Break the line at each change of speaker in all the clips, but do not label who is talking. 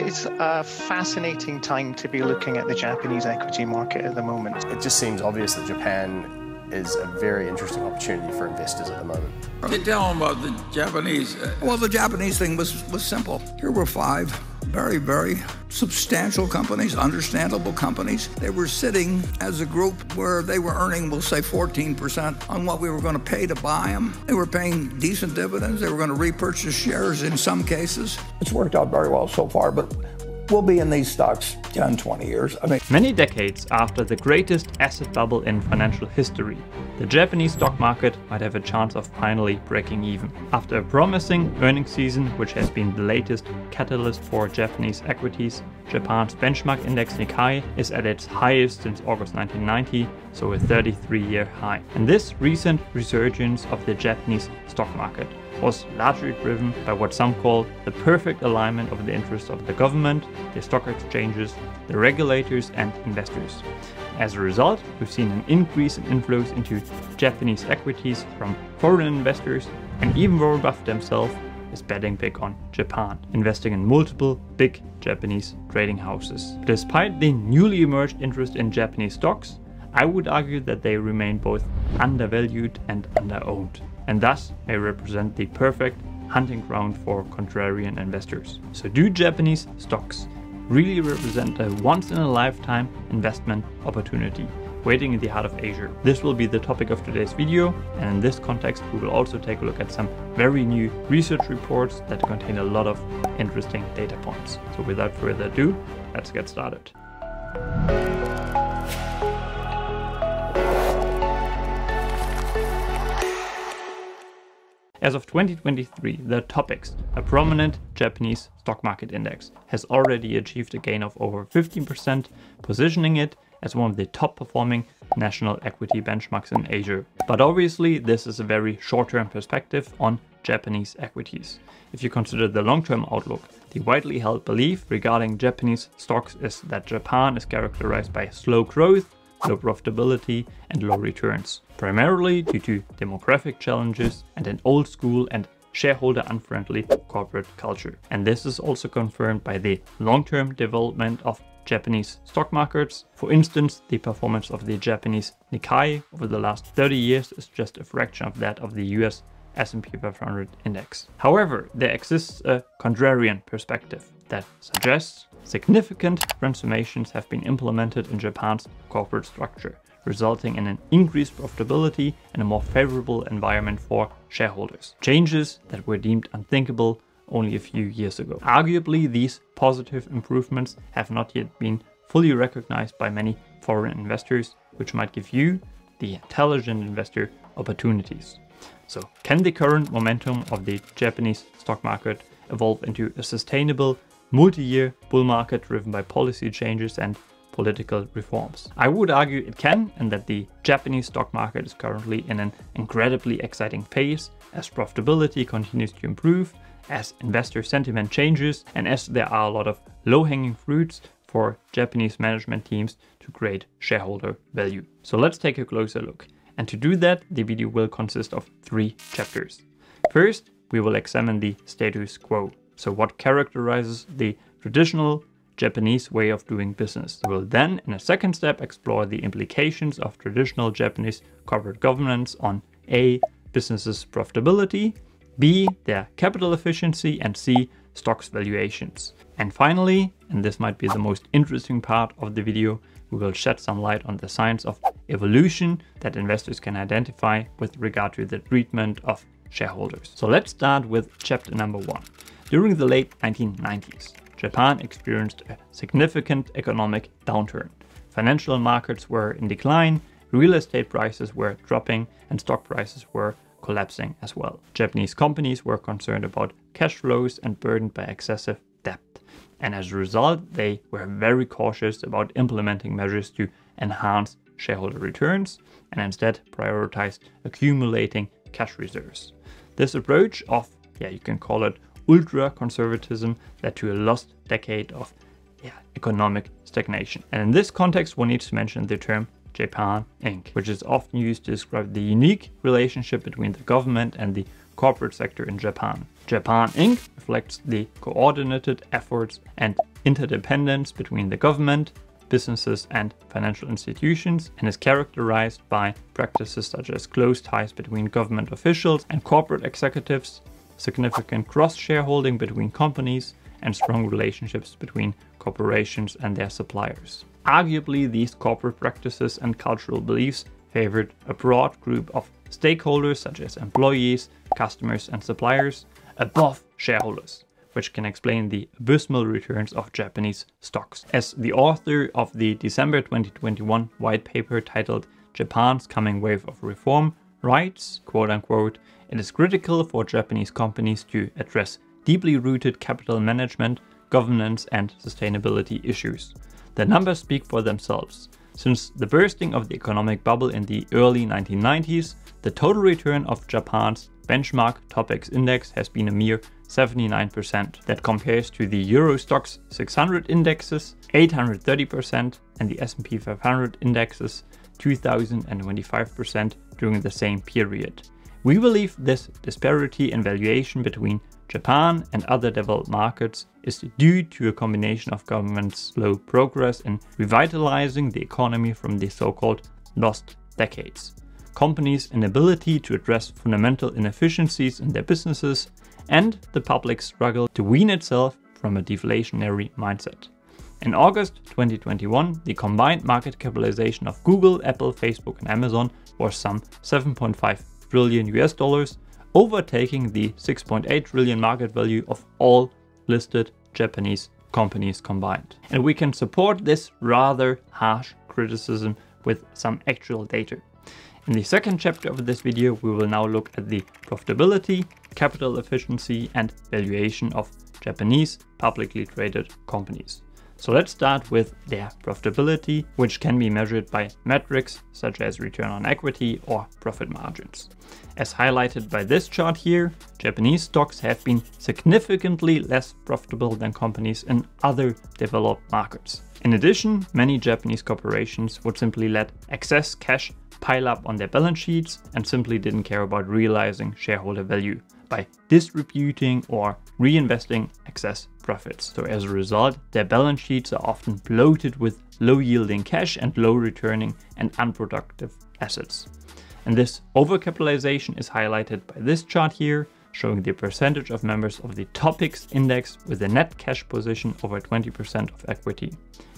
It's a fascinating time to be looking at the Japanese equity market at the moment.
It just seems obvious that Japan is a very interesting opportunity for investors at the moment.
You tell them about the Japanese.
Well, the Japanese thing was simple. Here were 5 very, very substantial companies, understandable companies. They were sitting as a group where they were earning, we'll say 14% on what we were going to pay to buy them. They were paying decent dividends. They were going to repurchase shares in some cases. It's worked out very well so far, but we'll be in these stocks 10, 20 years.
Many decades after the greatest asset bubble in financial history, the Japanese stock market might have a chance of finally breaking even. After a promising earnings season, which has been the latest catalyst for Japanese equities, Japan's benchmark index Nikkei is at its highest since August 1990, so a 33-year high. And this recent resurgence of the Japanese stock market was largely driven by what some call the perfect alignment of the interests of the government, the stock exchanges, the regulators and investors. As a result, we've seen an increase in inflows into Japanese equities from foreign investors, and even Warren Buffett himself is betting big on Japan, investing in multiple big Japanese trading houses. Despite the newly emerged interest in Japanese stocks, I would argue that they remain both undervalued and underowned, and thus may represent the perfect hunting ground for contrarian investors. So do Japanese stocks really represent a once-in-a-lifetime investment opportunity waiting in the heart of Asia? This will be the topic of today's video, and in this context we will also take a look at some very new research reports that contain a lot of interesting data points. So without further ado, let's get started. As of 2023, the TOPIX, a prominent Japanese stock market index, has already achieved a gain of over 15%, positioning it as one of the top performing national equity benchmarks in Asia. But obviously this is a very short-term perspective on Japanese equities. If you consider the long-term outlook, the widely held belief regarding Japanese stocks is that Japan is characterized by slow growth, low profitability and low returns, primarily due to demographic challenges and an old school and shareholder unfriendly corporate culture. And this is also confirmed by the long-term development of Japanese stock markets. For instance, the performance of the Japanese Nikkei over the last 30 years is just a fraction of that of the US S&P 500 index. However, there exists a contrarian perspective that suggests significant transformations have been implemented in Japan's corporate structure, resulting in an increased profitability and a more favorable environment for shareholders. Changes that were deemed unthinkable only a few years ago. Arguably, these positive improvements have not yet been fully recognized by many foreign investors, which might give you, the intelligent investor, opportunities. So, can the current momentum of the Japanese stock market evolve into a sustainable multi-year bull market driven by policy changes and political reforms? I would argue it can, and that the Japanese stock market is currently in an incredibly exciting phase as profitability continues to improve, as investor sentiment changes, and as there are a lot of low-hanging fruits for Japanese management teams to create shareholder value. So let's take a closer look. And to do that, the video will consist of 3 chapters. First, we will examine the status quo. So what characterizes the traditional Japanese way of doing business. We will then, in a second step, explore the implications of traditional Japanese corporate governance on A, businesses' profitability, B, their capital efficiency, and C, stocks valuations. And finally, and this might be the most interesting part of the video, we will shed some light on the science of evolution that investors can identify with regard to the treatment of shareholders. So let's start with chapter number 1. During the late 1990s, Japan experienced a significant economic downturn. Financial markets were in decline, real estate prices were dropping, and stock prices were collapsing as well. Japanese companies were concerned about cash flows and burdened by excessive debt. And as a result, they were very cautious about implementing measures to enhance shareholder returns and instead prioritized accumulating cash reserves. This approach of, you can call it ultra-conservatism, led to a lost decade of economic stagnation. And in this context, one needs to mention the term Japan Inc., which is often used to describe the unique relationship between the government and the corporate sector in Japan. Japan Inc. reflects the coordinated efforts and interdependence between the government, businesses and financial institutions, and is characterized by practices such as close ties between government officials and corporate executives, significant cross-shareholding between companies, and strong relationships between corporations and their suppliers. Arguably, these corporate practices and cultural beliefs favored a broad group of stakeholders such as employees, customers and suppliers above shareholders, which can explain the abysmal returns of Japanese stocks. As the author of the December 2021 white paper titled Japan's Coming Wave of Reform writes, quote unquote, "It is critical for Japanese companies to address deeply rooted capital management, governance and sustainability issues. The numbers speak for themselves. Since the bursting of the economic bubble in the early 1990s, the total return of Japan's benchmark TOPIX index has been a mere 79%. That compares to the Euro Stoxx 600 indexes 830% and the S&P 500 indexes 2025% during the same period. We believe this disparity in valuation between Japan and other developed markets is due to a combination of government's slow progress in revitalizing the economy from the so-called lost decades, companies' inability to address fundamental inefficiencies in their businesses, and the public's struggle to wean itself from a deflationary mindset." In August 2021, the combined market capitalization of Google, Apple, Facebook and Amazon was some $7.5 trillion, overtaking the 6.8 trillion market value of all listed Japanese companies combined. And we can support this rather harsh criticism with some actual data. In the second chapter of this video, we will now look at the profitability, capital efficiency and valuation of Japanese publicly traded companies. So let's start with their profitability, which can be measured by metrics such as return on equity or profit margins. As highlighted by this chart here, Japanese stocks have been significantly less profitable than companies in other developed markets. In addition, many Japanese corporations would simply let excess cash pile up on their balance sheets and simply didn't care about realizing shareholder value by distributing or reinvesting excess profits. So as a result, their balance sheets are often bloated with low yielding cash and low returning and unproductive assets. And this overcapitalization is highlighted by this chart here, showing the percentage of members of the TOPIX index with a net cash position over 20% of equity.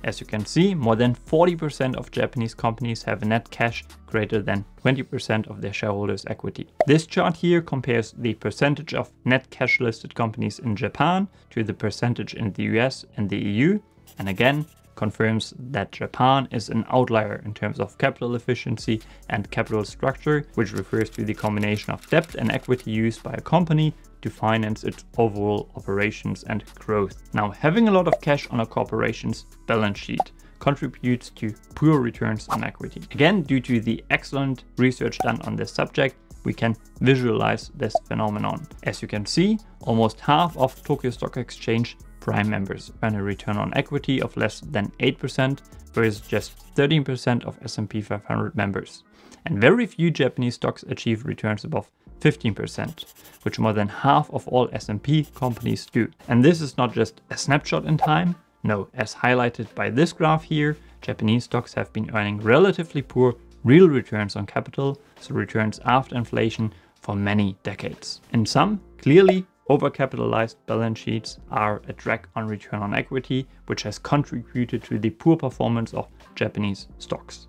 As you can see, more than 40% of Japanese companies have a net cash greater than 20% of their shareholders' equity. This chart here compares the percentage of net cash listed companies in Japan to the percentage in the US and the EU, and again confirms that Japan is an outlier in terms of capital efficiency and capital structure, which refers to the combination of debt and equity used by a company to finance its overall operations and growth. Now, having a lot of cash on a corporation's balance sheet contributes to poor returns on equity. Again, due to the excellent research done on this subject, we can visualize this phenomenon. As you can see, almost half of Tokyo Stock Exchange Prime members earn a return on equity of less than 8%, versus just 13% of S&P 500 members. And very few Japanese stocks achieve returns above 15%, which more than half of all S&P companies do. And this is not just a snapshot in time. No, as highlighted by this graph here, Japanese stocks have been earning relatively poor real returns on capital, so returns after inflation, for many decades. And some clearly overcapitalized balance sheets are a drag on return on equity, which has contributed to the poor performance of Japanese stocks.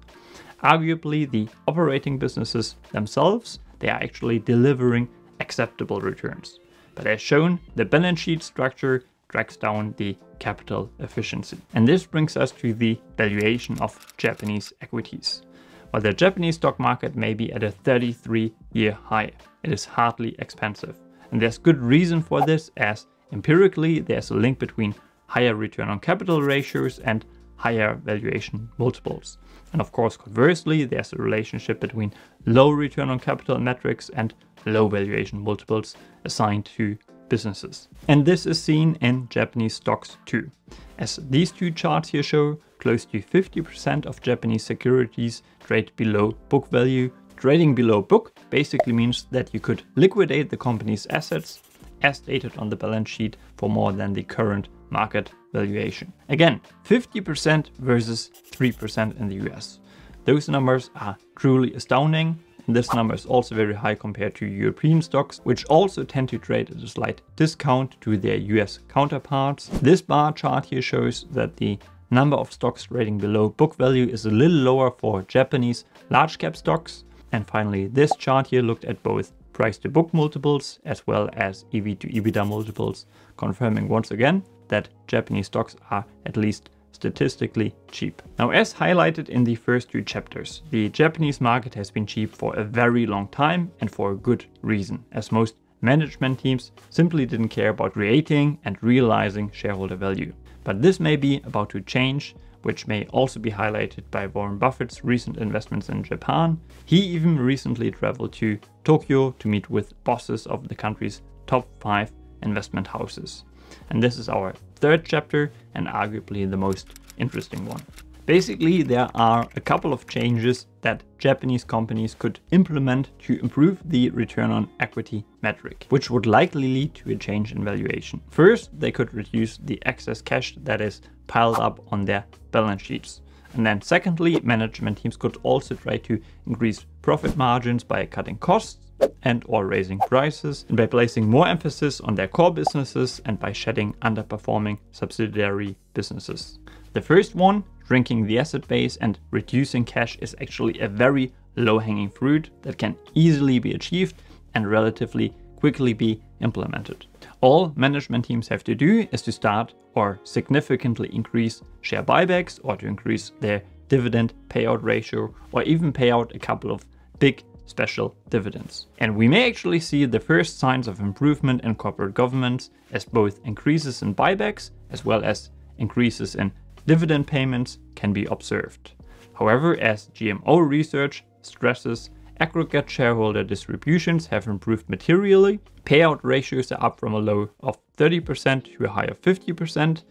Arguably, the operating businesses themselves, they are actually delivering acceptable returns. But as shown, the balance sheet structure drags down the capital efficiency. And this brings us to the valuation of Japanese equities. While the Japanese stock market may be at a 33-year high, it is hardly expensive. And there's good reason for this, as empirically there's a link between higher return on capital ratios and higher valuation multiples. And of course, conversely, there's a relationship between low return on capital metrics and low valuation multiples assigned to businesses. And this is seen in Japanese stocks too. As these two charts here show, close to 50% of Japanese securities trade below book value. Trading below book basically means that you could liquidate the company's assets as stated on the balance sheet for more than the current market valuation. Again, 50% versus 3% in the US. Those numbers are truly astounding. And this number is also very high compared to European stocks, which also tend to trade at a slight discount to their US counterparts. This bar chart here shows that the number of stocks trading below book value is a little lower for Japanese large cap stocks. And finally, this chart here looked at both price to book multiples as well as EV to EBITDA multiples, confirming once again that Japanese stocks are at least statistically cheap. Now, as highlighted in the first 2 chapters, the Japanese market has been cheap for a very long time and for a good reason, as most management teams simply didn't care about creating and realizing shareholder value. But this may be about to change, which may also be highlighted by Warren Buffett's recent investments in Japan. He even recently traveled to Tokyo to meet with bosses of the country's top 5 investment houses. And this is our 3rd chapter and arguably the most interesting one. Basically, there are a couple of changes that Japanese companies could implement to improve the return on equity metric, which would likely lead to a change in valuation. First, they could reduce the excess cash that is piled up on their balance sheets. And then secondly, management teams could also try to increase profit margins by cutting costs and or raising prices, and by placing more emphasis on their core businesses and by shedding underperforming subsidiary businesses. The first one, shrinking the asset base and reducing cash, is actually a very low-hanging fruit that can easily be achieved and relatively quickly be implemented. All management teams have to do is to start or significantly increase share buybacks, or to increase their dividend payout ratio, or even pay out a couple of big special dividends. And we may actually see the first signs of improvement in corporate governance, as both increases in buybacks as well as increases in dividend payments can be observed. However, as GMO research stresses, aggregate shareholder distributions have improved materially. Payout ratios are up from a low of 30% to a high of 50%.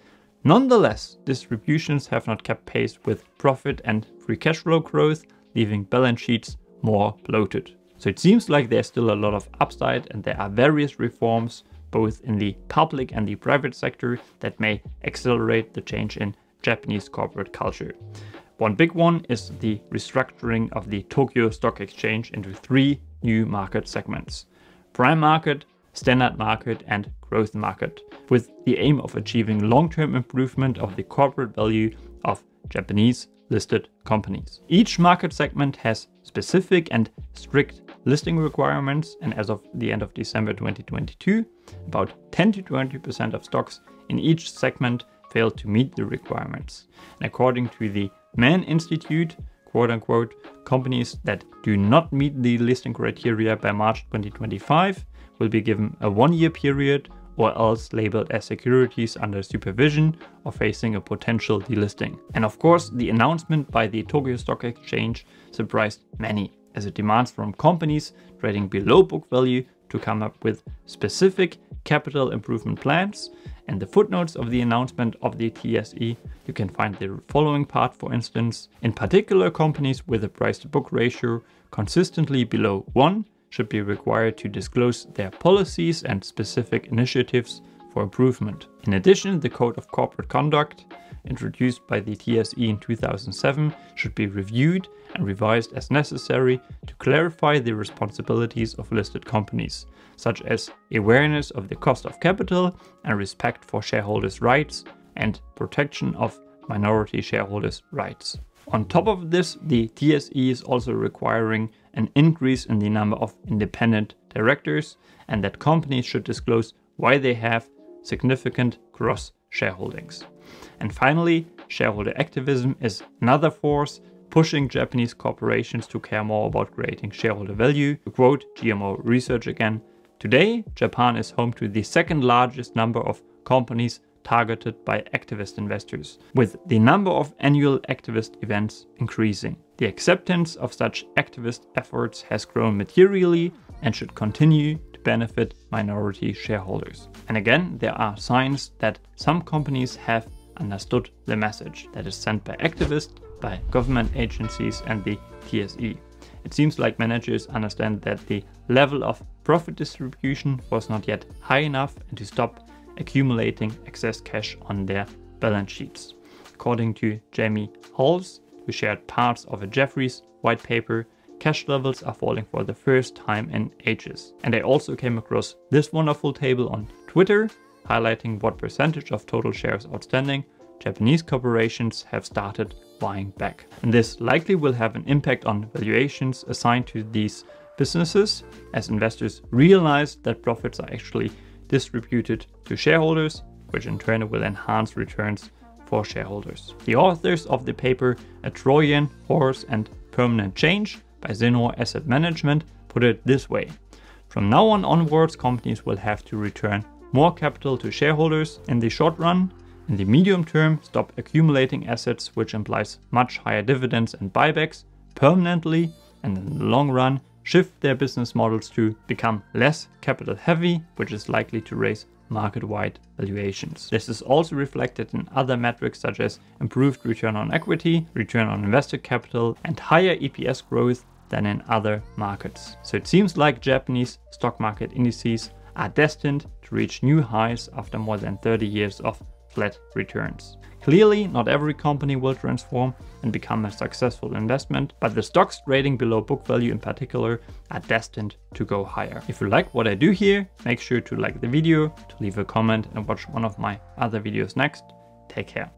Nonetheless, distributions have not kept pace with profit and free cash flow growth, leaving balance sheets more bloated. So it seems like there's still a lot of upside, and there are various reforms both in the public and the private sector that may accelerate the change in Japanese corporate culture. One big one is the restructuring of the Tokyo Stock Exchange into 3 new market segments: prime market, standard market, and growth market, with the aim of achieving long-term improvement of the corporate value of Japanese listed companies. Each market segment has specific and strict listing requirements, and as of the end of December 2022, about 10 to 20% of stocks in each segment failed to meet the requirements. And according to the Mann Institute, quote unquote, companies that do not meet the listing criteria by March 2025 will be given a 1-year period, or else labeled as securities under supervision or facing a potential delisting. And of course, the announcement by the Tokyo Stock Exchange surprised many, as it demands from companies trading below book value to come up with specific capital improvement plans. And the footnotes of the announcement of the TSE, you can find the following part, for instance: in particular, companies with a price to book ratio consistently below 1 should be required to disclose their policies and specific initiatives for improvement. In addition, the Code of Corporate Conduct, introduced by the TSE in 2007, should be reviewed and revised as necessary to clarify the responsibilities of listed companies, such as awareness of the cost of capital and respect for shareholders' rights and protection of minority shareholders' rights. On top of this, the TSE is also requiring an increase in the number of independent directors, and that companies should disclose why they have significant cross shareholdings. And finally, shareholder activism is another force pushing Japanese corporations to care more about creating shareholder value. To quote GMO research again, today Japan is home to the 2nd largest number of companies targeted by activist investors, with the number of annual activist events increasing. The acceptance of such activist efforts has grown materially and should continue to benefit minority shareholders. And again, there are signs that some companies have understood the message that is sent by activists, by government agencies and the TSE. It seems like managers understand that the level of profit distribution was not yet high enough and to stop accumulating excess cash on their balance sheets. According to Jamie Halls, who shared parts of a Jefferies white paper, cash levels are falling for the first time in ages. And I also came across this wonderful table on Twitter, highlighting what percentage of total shares outstanding Japanese corporations have started buying back. And this likely will have an impact on valuations assigned to these businesses, as investors realize that profits are actually distributed to shareholders, which in turn will enhance returns for shareholders. The authors of the paper, A Trojan Horse and Permanent Change by Zenor Asset Management, put it this way. From now on onwards, companies will have to return more capital to shareholders in the short run. In the medium term, stop accumulating assets, which implies much higher dividends and buybacks permanently, and in the long run, shift their business models to become less capital heavy, which is likely to raise market-wide valuations. This is also reflected in other metrics such as improved return on equity, return on invested capital, and higher EPS growth than in other markets. So it seems like Japanese stock market indices are destined to reach new highs after more than 30 years of flat returns. Clearly, not every company will transform and become a successful investment, but the stocks trading below book value in particular are destined to go higher. If you like what I do here, make sure to like the video, to leave a comment and watch one of my other videos next. Take care.